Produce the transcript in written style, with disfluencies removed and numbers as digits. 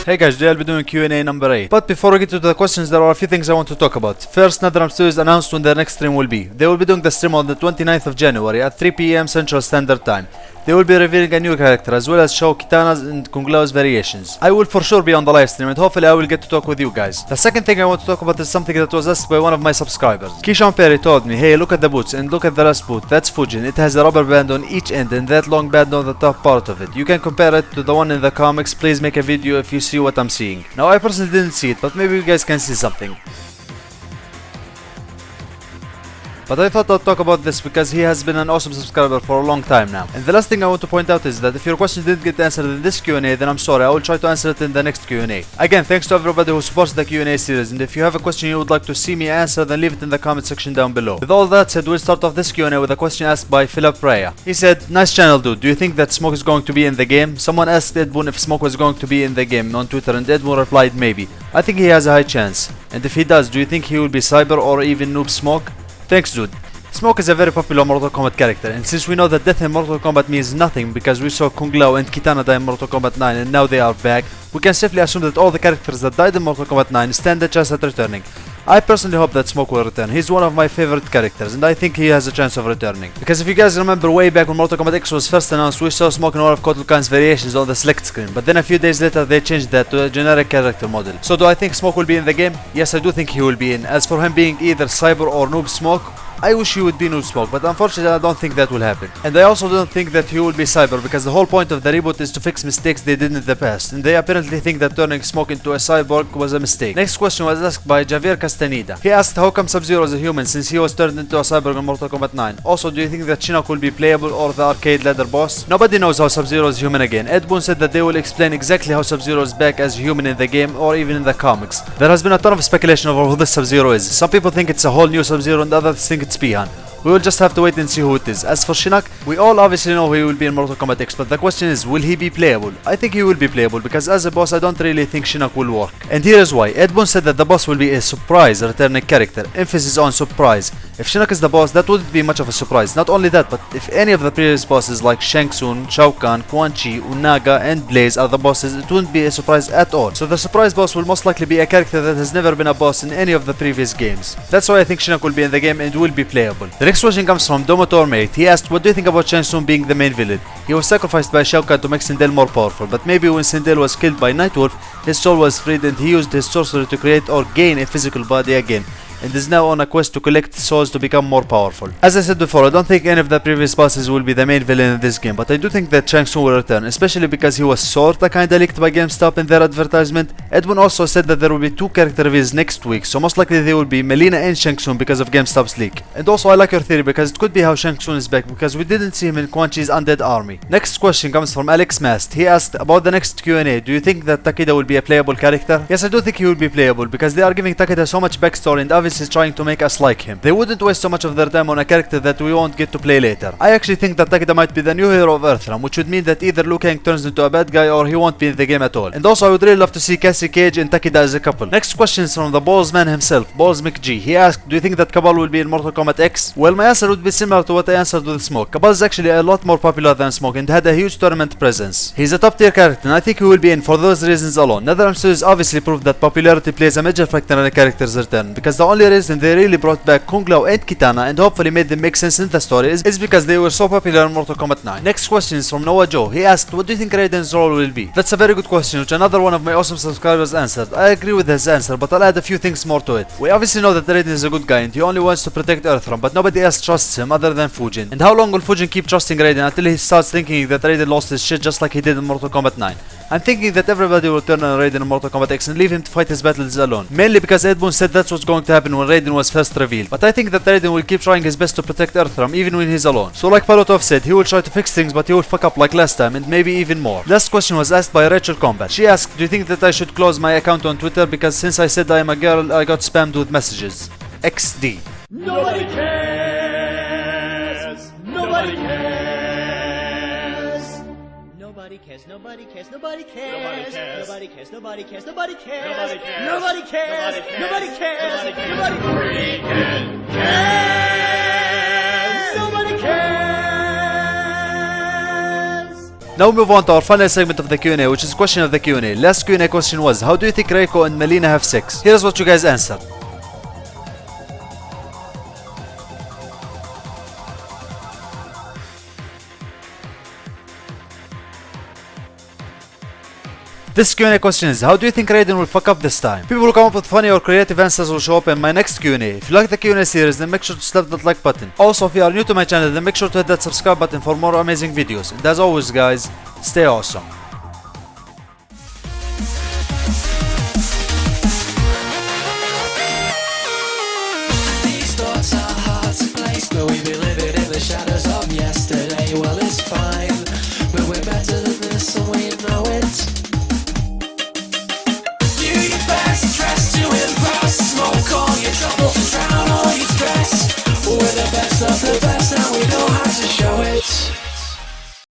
Hey guys, today I'll be doing Q&A number 8. But before we get to the questions, there are a few things I want to talk about. First, NetherRealm Studios announced when their next stream will be. They will be doing the stream on the 29th of January at 3 PM Central Standard Time. They will be revealing a new character as well as show Kitana's and Kung Lao's variations. I will for sure be on the live stream and hopefully I will get to talk with you guys. The second thing I want to talk about is something that was asked by one of my subscribers. Kishan Perry told me, hey, look at the boots and look at the last boot. That's Fujin. It has a rubber band on each end and that long band on the top part of it. You can compare it to the one in the comics. Please make a video if you see what I'm seeing. Now I personally didn't see it, but maybe you guys can see something. But I thought I'd talk about this because he has been an awesome subscriber for a long time now. And the last thing I want to point out is that if your question didn't get answered in this Q&A, then I'm sorry, I will try to answer it in the next Q&A. Again, thanks to everybody who supports the Q&A series, and if you have a question you would like to see me answer, then leave it in the comment section down below. With all that said, we'll start off this Q&A with a question asked by Playabe. He said, nice channel dude, do you think that Smoke is going to be in the game? Someone asked Edboon if Smoke was going to be in the game on Twitter, and Edboon replied maybe. I think he has a high chance. And if he does, do you think he will be Cyber or even Noob Smoke? Thanks dude. Smoke is a very popular Mortal Kombat character, and since we know that death in Mortal Kombat means nothing because we saw Kung Lao and Kitana die in Mortal Kombat 9 and now they are back, we can safely assume that all the characters that died in Mortal Kombat 9 stand a chance at returning. I personally hope that Smoke will return. He's one of my favorite characters and I think he has a chance of returning. Because if you guys remember way back when Mortal Kombat X was first announced, we saw Smoke in one of Kotal Khan's variations on the select screen, but then a few days later they changed that to a generic character model. So do I think Smoke will be in the game? Yes, I do think he will be in. As for him being either Cyber or Noob Smoke, I wish he would be Noob Smoke, but unfortunately I don't think that will happen. And I also don't think that he will be Cyber, because the whole point of the reboot is to fix mistakes they did in the past, and they apparently think that turning Smoke into a cyborg was a mistake. Next question was asked by Javier Castaneda. He asked how come Sub-Zero is a human since he was turned into a cyborg in Mortal Kombat 9. Also, do you think that Shinnok will be playable or the arcade ladder boss? Nobody knows how Sub-Zero is human again. Edboon said that they will explain exactly how Sub-Zero is back as human in the game or even in the comics. There has been a ton of speculation over who this Sub-Zero is. Some people think it's a whole new Sub-Zero and others think it's Pihan. We will just have to wait and see who it is. As for Shinnok, we all obviously know he will be in Mortal Kombat X, but the question is, will he be playable? I think he will be playable because as a boss I don't really think Shinnok will work. And here is why. Edboon said that the boss will be a surprise returning character. Emphasis on surprise. If Shinnok is the boss, that wouldn't be much of a surprise. Not only that, but if any of the previous bosses like Shang Tsung, Shao Kahn, Quan Chi, Unaga and Blaze are the bosses, it wouldn't be a surprise at all. So the surprise boss will most likely be a character that has never been a boss in any of the previous games. That's why I think Shinnok will be in the game and will be playable. The next question comes from Domotor8. He asked, what do you think about Shang Tsung being the main villain? He was sacrificed by Shao Kahn to make Sindel more powerful, but maybe when Sindel was killed by Nightwolf, his soul was freed and he used his sorcery to create or gain a physical body again, and is now on a quest to collect souls to become more powerful. As I said before, I don't think any of the previous bosses will be the main villain in this game, but I do think that Shang Tsung will return, especially because he was sorta kinda leaked by GameStop in their advertisement. Edboon also said that there will be 2 character reveals next week, so most likely they will be Melina and Shang Tsung because of GameStop's leak. And also I like your theory because it could be how Shang Tsung is back because we didn't see him in Quan Chi's undead army. Next question comes from Alex Mast. He asked about the next Q&A. Do you think that Takeda will be a playable character? Yes, I do think he will be playable because they are giving Takeda so much backstory and obviously trying to make us like him. They wouldn't waste so much of their time on a character that we won't get to play later. I actually think that Takeda might be the new hero of Earthrealm, which would mean that either Liu Kang turns into a bad guy or he won't be in the game at all. And also I would really love to see Cassie Cage and Takeda as a couple. Next question is from the Balls man himself, Balls McG. He asked, do you think that Kabal will be in Mortal Kombat X? Well, my answer would be similar to what I answered with Smoke. Kabal is actually a lot more popular than Smoke and had a huge tournament presence. He's a top tier character and I think he will be in for those reasons alone. NetherRealm Studios obviously proved that popularity plays a major factor in a character's return, because the only reason they really brought back Kung Lao and Kitana and hopefully made them make sense in the story is because they were so popular in Mortal Kombat 9. Next question is from Noah Joe. He asked, what do you think Raiden's role will be? That's a very good question, which another one of my awesome subscribers answered. I agree with his answer, but I'll add a few things more to it. We obviously know that Raiden is a good guy and he only wants to protect Earthrealm, but nobody else trusts him other than Fujin. And how long will Fujin keep trusting Raiden until he starts thinking that Raiden lost his shit just like he did in Mortal Kombat 9? I'm thinking that everybody will turn on Raiden in Mortal Kombat X and leave him to fight his battles alone. Mainly because Edboon said that's what's going to happen when Raiden was first revealed. But I think that Raiden will keep trying his best to protect Earthrealm even when he's alone. So like Palotov said, he will try to fix things but he will fuck up like last time and maybe even more. Last question was asked by Rachel Combat. She asked, do you think that I should close my account on Twitter because since I said I am a girl I got spammed with messages? XD. Nobody cares! Nobody cares! Nobody cares, nobody cares, nobody cares. Nobody cares, nobody cares, nobody cares. Nobody cares. Nobody cares. Nobody cares. Nobody freaking cares. Nobody cares. Now we move on to our final segment of the Q&A, which is question of the Q&A. Last Q&A question was, how do you think Reiko and Melina have sex? Here's what you guys answered. This Q&A question is, how do you think Raiden will fuck up this time? People who come up with funny or creative answers will show up in my next Q&A. If you like the Q&A series, then make sure to slap that like button. Also, if you are new to my channel, then make sure to hit that subscribe button for more amazing videos. And as always guys, stay awesome. These thoughts are hard to place, but we've been living in the shadows of yesterday. Well, it's fine, but we're better than this and we know it. Stress to impress, smoke all your troubles and drown all your stress. We're the best of the best and we know how to show it.